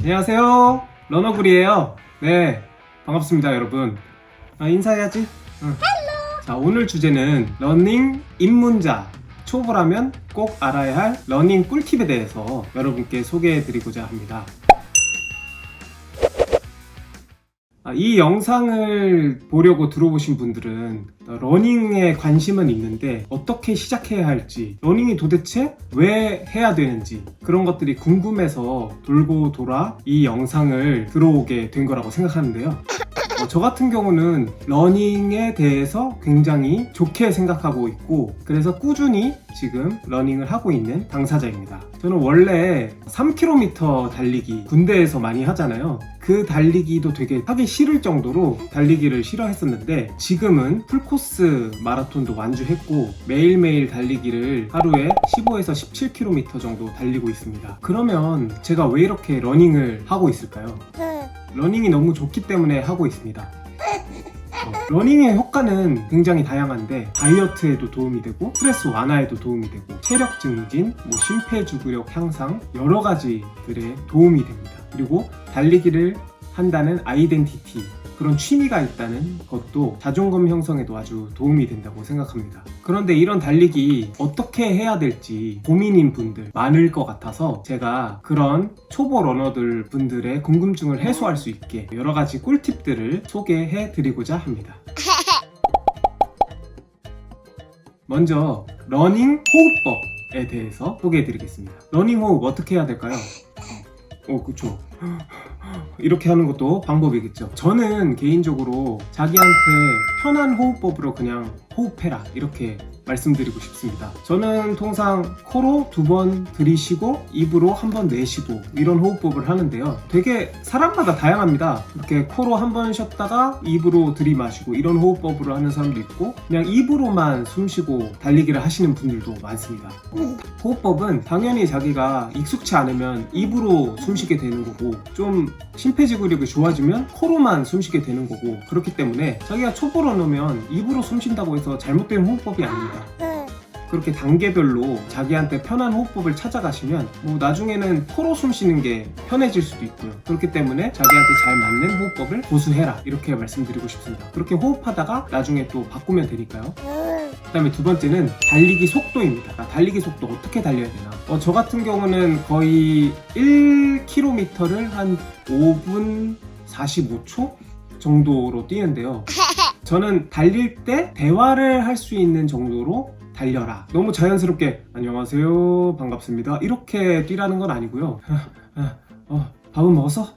안녕하세요, 러너굴이에요. 네, 반갑습니다 여러분. 인사해야지. 응. 자, 오늘 주제는 러닝 입문자, 초보라면 꼭 알아야 할 러닝 꿀팁에 대해서 여러분께 소개해드리고자 합니다. 이 영상을 보려고 들어오신 분들은 러닝에 관심은 있는데 어떻게 시작해야 할지, 러닝이 도대체 왜 해야 되는지 그런 것들이 궁금해서 돌고 돌아 이 영상을 들어오게 된 거라고 생각하는데요. 저 같은 경우는 러닝에 대해서 굉장히 좋게 생각하고 있고, 그래서 꾸준히 지금 러닝을 하고 있는 당사자입니다. 저는 원래 3km 달리기 군대에서 많이 하잖아요. 그 달리기도 되게 하기 싫을 정도로 달리기를 싫어했었는데, 지금은 풀코스 마라톤도 완주했고 매일매일 달리기를 하루에 15에서 17km 정도 달리고 있습니다. 그러면 제가 왜 이렇게 러닝을 하고 있을까요? 러닝이 너무 좋기 때문에 하고 있습니다. 러닝의 효과는 굉장히 다양한데, 다이어트에도 도움이 되고 스트레스 완화에도 도움이 되고 체력 증진, 심폐지구력 향상, 여러 가지들에 도움이 됩니다. 그리고 달리기를 한다는 아이덴티티, 그런 취미가 있다는 것도 자존감 형성에도 아주 도움이 된다고 생각합니다. 그런데 이런 달리기 어떻게 해야 될지 고민인 분들 많을 것 같아서, 제가 그런 초보 러너들 분들의 궁금증을 해소할 수 있게 여러 가지 꿀팁들을 소개해 드리고자 합니다. 먼저 러닝 호흡법에 대해서 소개해 드리겠습니다. 러닝 호흡 어떻게 해야 될까요? 그쵸. 이렇게 하는 것도 방법이겠죠. 저는 개인적으로 자기한테 편한 호흡법으로 그냥 호흡해라, 이렇게 말씀드리고 싶습니다. 저는 통상 코로 2번 들이쉬고 입으로 1번 내쉬고 이런 호흡법을 하는데요. 되게 사람마다 다양합니다. 이렇게 코로 1번 쉬었다가 입으로 들이마시고 이런 호흡법으로 하는 사람도 있고, 그냥 입으로만 숨쉬고 달리기를 하시는 분들도 많습니다. 호흡법은 당연히 자기가 익숙치 않으면 입으로 숨쉬게 되는 거고, 좀 심폐지구력이 좋아지면 코로만 숨쉬게 되는 거고, 그렇기 때문에 자기가 초보로 넣으면 입으로 숨쉰다고 해서 잘못된 호흡법이 아닙니다. 그렇게 단계별로 자기한테 편한 호흡법을 찾아가시면 나중에는 코로 숨쉬는 게 편해질 수도 있고요. 그렇기 때문에 자기한테 잘 맞는 호흡법을 고수해라, 이렇게 말씀드리고 싶습니다. 그렇게 호흡하다가 나중에 또 바꾸면 되니까요. 그 다음에 두 번째는 달리기 속도입니다. 달리기 속도 어떻게 달려야 되나. 저 같은 경우는 거의 1km를 한 5분 45초 정도로 뛰는데요. 저는 달릴 때 대화를 할 수 있는 정도로 달려라, 너무 자연스럽게 안녕하세요, 반갑습니다, 이렇게 뛰라는 건 아니고요. 밥은 먹었어?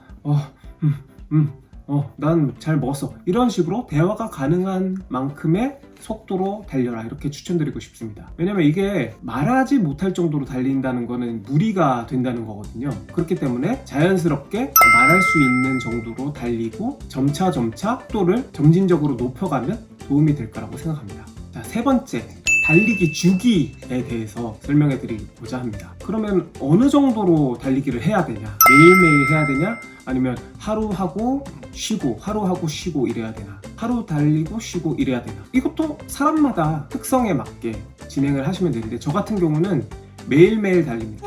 난 잘 먹었어, 이런 식으로 대화가 가능한 만큼의 속도로 달려라, 이렇게 추천드리고 싶습니다. 왜냐면 이게 말하지 못할 정도로 달린다는 거는 무리가 된다는 거거든요. 그렇기 때문에 자연스럽게 말할 수 있는 정도로 달리고 점차 속도를 점진적으로 높여가면 도움이 될 거라고 생각합니다. 자, 세 번째, 달리기 주기에 대해서 설명해 드리고자 합니다. 그러면 어느 정도로 달리기를 해야 되냐? 매일매일 해야 되냐? 아니면 하루 하고 쉬고 하루 하고 쉬고 이래야 되나? 하루 달리고 쉬고 이래야 되나? 이것도 사람마다 특성에 맞게 진행을 하시면 되는데, 저 같은 경우는 매일매일 달립니다.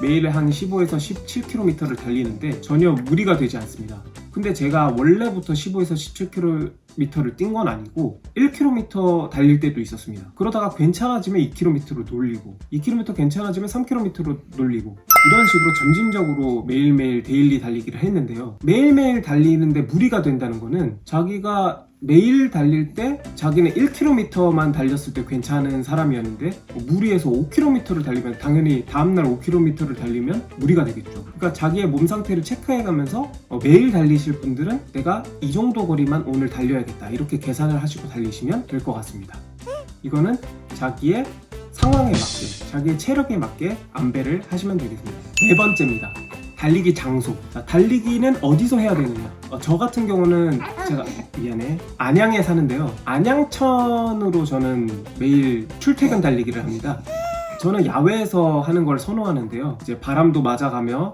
매일 한 15에서 17km를 달리는데 전혀 무리가 되지 않습니다. 근데 제가 원래부터 15에서 17km를 뛴 건 아니고 1km 달릴 때도 있었습니다. 그러다가 괜찮아지면 2km로 돌리고, 2km 괜찮아지면 3km로 돌리고, 이런 식으로 점진적으로 매일매일 데일리 달리기를 했는데요. 매일매일 달리는데 무리가 된다는 거는, 자기가 매일 달릴 때 자기는 1km만 달렸을 때 괜찮은 사람이었는데 무리해서 5km를 달리면 당연히 다음날 5km를 달리면 무리가 되겠죠. 그러니까 자기의 몸 상태를 체크해가면서 매일 달리실 분들은 내가 이 정도 거리만 오늘 달려야겠다, 이렇게 계산을 하시고 달리시면 될 것 같습니다. 이거는 자기의 상황에 맞게, 자기의 체력에 맞게 안배를 하시면 되겠습니다. 네 번째입니다. 달리기 장소. 달리기는 어디서 해야 되느냐. 저 같은 경우는 제가 안양에 사는데요. 안양천으로 저는 매일 출퇴근 달리기를 합니다. 저는 야외에서 하는 걸 선호하는데요. 이제 바람도 맞아가며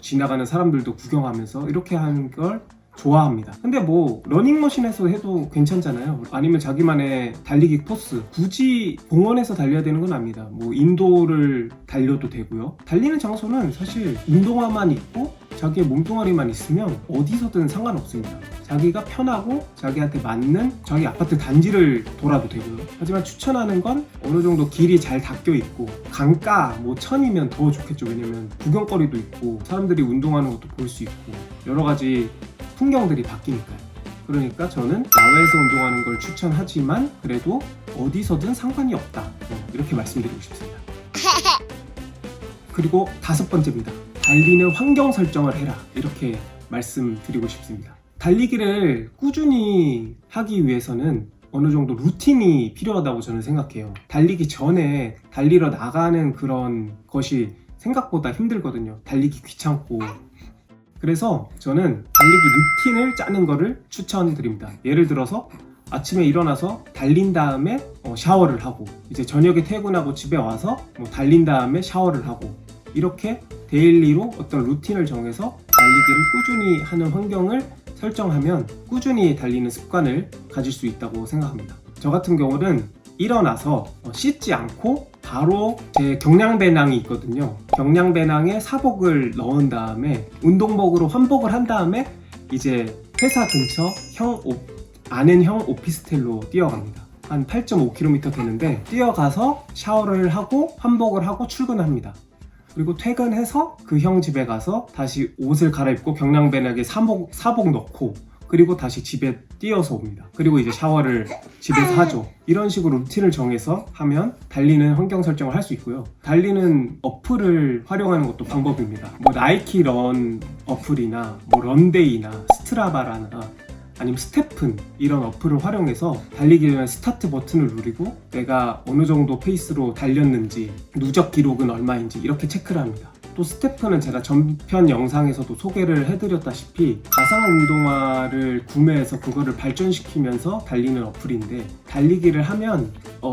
지나가는 사람들도 구경하면서 이렇게 하는 걸 좋아합니다. 근데 뭐 러닝머신에서 해도 괜찮잖아요. 아니면 자기만의 달리기 코스, 굳이 공원에서 달려야 되는 건 아닙니다. 뭐 인도를 달려도 되고요. 달리는 장소는 사실 운동화만 입고 자기의 몸뚱아리만 있으면 어디서든 상관없습니다. 자기가 편하고 자기한테 맞는 자기 아파트 단지를 돌아도 되고요. 하지만 추천하는 건 어느 정도 길이 잘 닦여 있고 강가, 뭐 천이면 더 좋겠죠. 왜냐면 구경거리도 있고 사람들이 운동하는 것도 볼 수 있고 여러 가지 풍경들이 바뀌니까요. 그러니까 저는 야외에서 운동하는 걸 추천하지만 그래도 어디서든 상관이 없다. 이렇게 말씀드리고 싶습니다. 그리고 5번째입니다. 달리는 환경 설정을 해라. 이렇게 말씀드리고 싶습니다. 달리기를 꾸준히 하기 위해서는 어느 정도 루틴이 필요하다고 저는 생각해요. 달리기 전에 달리러 나가는 그런 것이 생각보다 힘들거든요. 달리기 귀찮고. 그래서 저는 달리기 루틴을 짜는 거를 추천드립니다. 예를 들어서 아침에 일어나서 달린 다음에 샤워를 하고 이제 저녁에 퇴근하고 집에 와서 뭐 달린 다음에 샤워를 하고 이렇게 데일리로 어떤 루틴을 정해서 달리기를 꾸준히 하는 환경을 설정하면 꾸준히 달리는 습관을 가질 수 있다고 생각합니다. 저 같은 경우는 일어나서 씻지 않고 바로 제 경량배낭이 있거든요. 경량배낭에 사복을 넣은 다음에 운동복으로 환복을 한 다음에 이제 회사 근처 아는 형 오피스텔로 뛰어갑니다. 한 8.5km 되는데 뛰어가서 샤워를 하고 환복을 하고 출근합니다. 그리고 퇴근해서 그 형 집에 가서 다시 옷을 갈아입고 경량배낭에 사복 넣고 그리고 다시 집에 뛰어서 옵니다. 그리고 이제 샤워를 집에서 하죠. 이런 식으로 루틴을 정해서 하면 달리는 환경 설정을 할 수 있고요. 달리는 어플을 활용하는 것도 방법입니다. 뭐 나이키 런 어플이나 뭐 런데이나 스트라바라나 아니면 스테픈 이런 어플을 활용해서 달리기 전에 스타트 버튼을 누르고 내가 어느 정도 페이스로 달렸는지 누적 기록은 얼마인지 이렇게 체크를 합니다. 또 스테프는 제가 전편 영상에서도 소개를 해드렸다시피 가상 운동화를 구매해서 그거를 발전시키면서 달리는 어플인데 달리기를 하면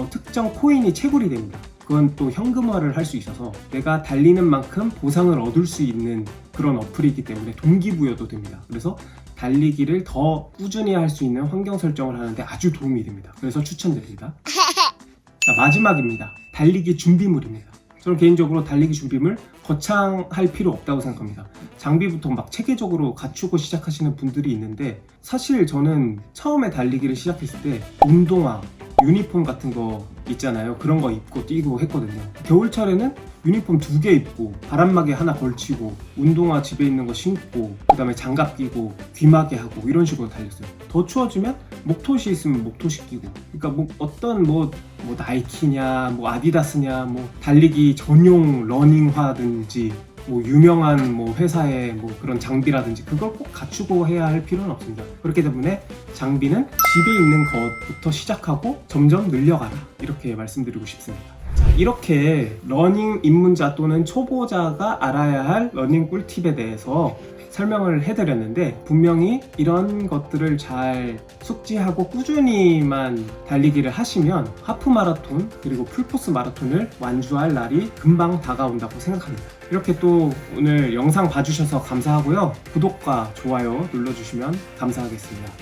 특정 코인이 채굴이 됩니다. 그건 또 현금화를 할 수 있어서 내가 달리는 만큼 보상을 얻을 수 있는 그런 어플이기 때문에 동기부여도 됩니다. 그래서 달리기를 더 꾸준히 할 수 있는 환경 설정을 하는데 아주 도움이 됩니다. 그래서 추천드립니다. 자, 마지막입니다. 달리기 준비물입니다. 저는 개인적으로 달리기 준비물 거창할 필요 없다고 생각합니다. 장비부터 막 체계적으로 갖추고 시작하시는 분들이 있는데 사실 저는 처음에 달리기를 시작했을 때 운동화, 유니폼 같은 거 있잖아요. 그런 거 입고 뛰고 했거든요. 겨울철에는 유니폼 2개 입고 바람막이 하나 걸치고 운동화 집에 있는 거 신고 그 다음에 장갑 끼고 귀마개 하고 이런 식으로 달렸어요. 더 추워지면 목토시 있으면 목토시 끼고 그러니까 뭐 어떤 뭐 나이키냐 뭐 아디다스냐 뭐 달리기 전용 러닝화든지 뭐 유명한 뭐 회사의 뭐 그런 장비라든지 그걸 꼭 갖추고 해야 할 필요는 없습니다. 그렇기 때문에 장비는 집에 있는 것부터 시작하고 점점 늘려가라 이렇게 말씀드리고 싶습니다. 자, 이렇게 러닝 입문자 또는 초보자가 알아야 할 러닝 꿀팁에 대해서 설명을 해드렸는데 분명히 이런 것들을 잘 숙지하고 꾸준히만 달리기를 하시면 하프 마라톤 그리고 풀코스 마라톤을 완주할 날이 금방 다가온다고 생각합니다. 이렇게 또 오늘 영상 봐주셔서 감사하고요. 구독과 좋아요 눌러주시면 감사하겠습니다.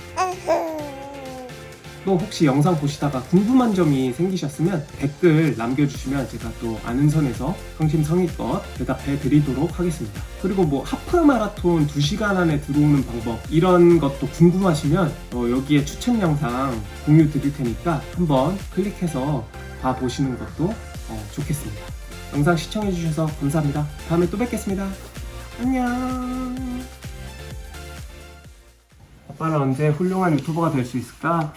또 혹시 영상 보시다가 궁금한 점이 생기셨으면 댓글 남겨주시면 제가 또 아는 선에서 성심성의껏 대답해 드리도록 하겠습니다. 그리고 뭐 하프 마라톤 2시간 안에 들어오는 방법 이런 것도 궁금하시면 여기에 추천 영상 공유 드릴 테니까 한번 클릭해서 봐보시는 것도 좋겠습니다. 영상 시청해주셔서 감사합니다. 다음에 또 뵙겠습니다. 안녕. 아빠는 언제 훌륭한 유튜버가 될 수 있을까?